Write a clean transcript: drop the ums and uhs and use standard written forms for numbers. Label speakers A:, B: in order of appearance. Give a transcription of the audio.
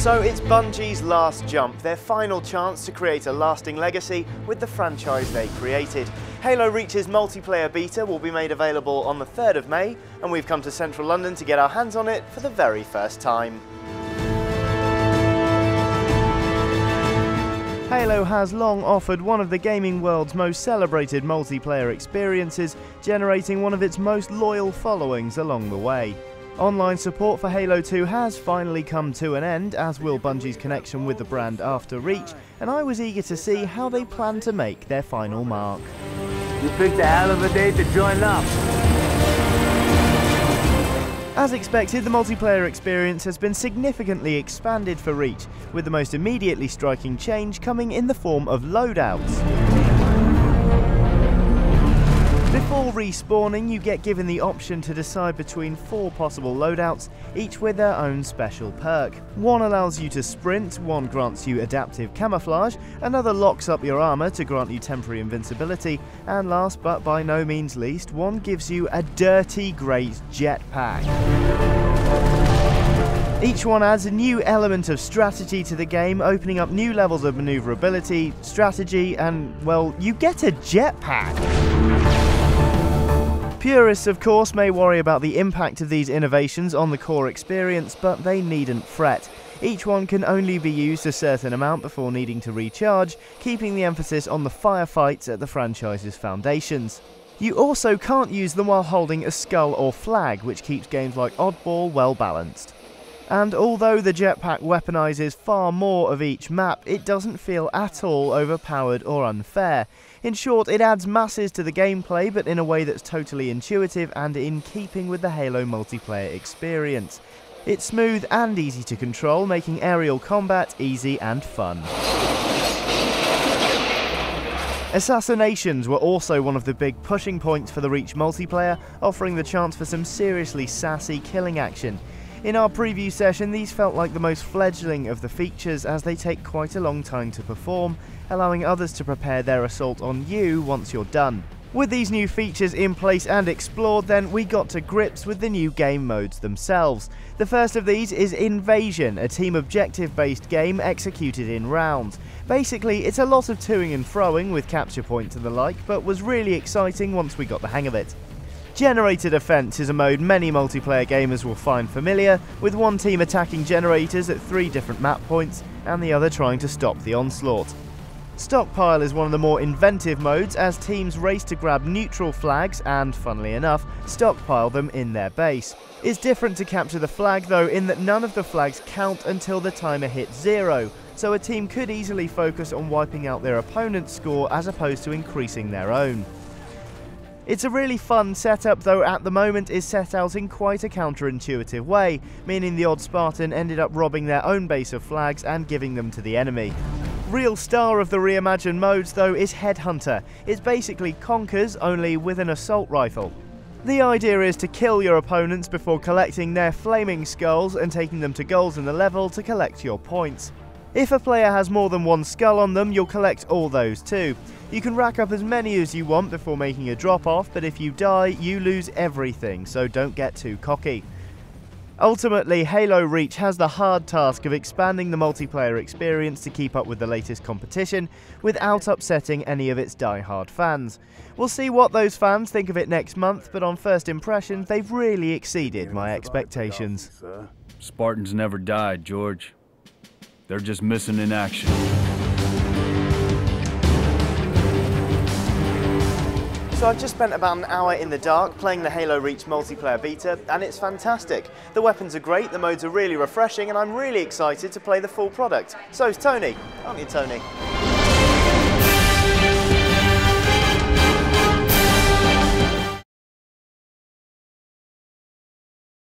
A: So it's Bungie's last jump, their final chance to create a lasting legacy with the franchise they created. Halo Reach's multiplayer beta will be made available on the 3rd of May, and we've come to central London to get our hands on it for the very first time. Halo has long offered one of the gaming world's most celebrated multiplayer experiences, generating one of its most loyal followings along the way. Online support for Halo 2 has finally come to an end, as will Bungie's connection with the brand after Reach, and I was eager to see how they plan to make their final mark.
B: You picked a hell of a day to join up.
A: As expected, the multiplayer experience has been significantly expanded for Reach, with the most immediately striking change coming in the form of loadouts. Before respawning, you get given the option to decide between 4 possible loadouts, each with their own special perk. One allows you to sprint, one grants you adaptive camouflage, another locks up your armor to grant you temporary invincibility, and last but by no means least, one gives you a dirty great jetpack. Each one adds a new element of strategy to the game, opening up new levels of maneuverability, strategy, and, well, you get a jetpack. Purists, of course, may worry about the impact of these innovations on the core experience, but they needn't fret. Each one can only be used a certain amount before needing to recharge, keeping the emphasis on the firefights at the franchise's foundations. You also can't use them while holding a skull or flag, which keeps games like Oddball well balanced. And although the jetpack weaponizes far more of each map, it doesn't feel at all overpowered or unfair. In short, it adds masses to the gameplay, but in a way that's totally intuitive and in keeping with the Halo multiplayer experience. It's smooth and easy to control, making aerial combat easy and fun. Assassinations were also one of the big pushing points for the Reach multiplayer, offering the chance for some seriously sassy killing action. In our preview session, these felt like the most fledgling of the features, as they take quite a long time to perform, allowing others to prepare their assault on you once you're done. With these new features in place and explored, then we got to grips with the new game modes themselves. The first of these is Invasion, a team objective-based game executed in rounds. Basically, it's a lot of toing and froing with capture points and the like, but was really exciting once we got the hang of it. Generated Offense is a mode many multiplayer gamers will find familiar, with one team attacking generators at 3 different map points and the other trying to stop the onslaught. Stockpile is one of the more inventive modes, as teams race to grab neutral flags and, funnily enough, stockpile them in their base. It's different to Capture the Flag though, in that none of the flags count until the timer hits 0, so a team could easily focus on wiping out their opponent's score as opposed to increasing their own. It's a really fun setup, though at the moment is set out in quite a counterintuitive way, meaning the odd Spartan ended up robbing their own base of flags and giving them to the enemy. Real star of the reimagined modes though is Headhunter. It's basically Conkers, only with an assault rifle. The idea is to kill your opponents before collecting their flaming skulls and taking them to goals in the level to collect your points. If a player has more than one skull on them, you'll collect all those too. You can rack up as many as you want before making a drop-off, but if you die, you lose everything, so don't get too cocky. Ultimately, Halo Reach has the hard task of expanding the multiplayer experience to keep up with the latest competition, without upsetting any of its die-hard fans. We'll see what those fans think of it next month, but on first impression, they've really exceeded my expectations.
C: Spartans never died, George. They're just missing in action.
A: So I've just spent about an hour in the dark playing the Halo Reach multiplayer beta, and it's fantastic. The weapons are great, the modes are really refreshing, and I'm really excited to play the full product. So's Tony, aren't you, Tony?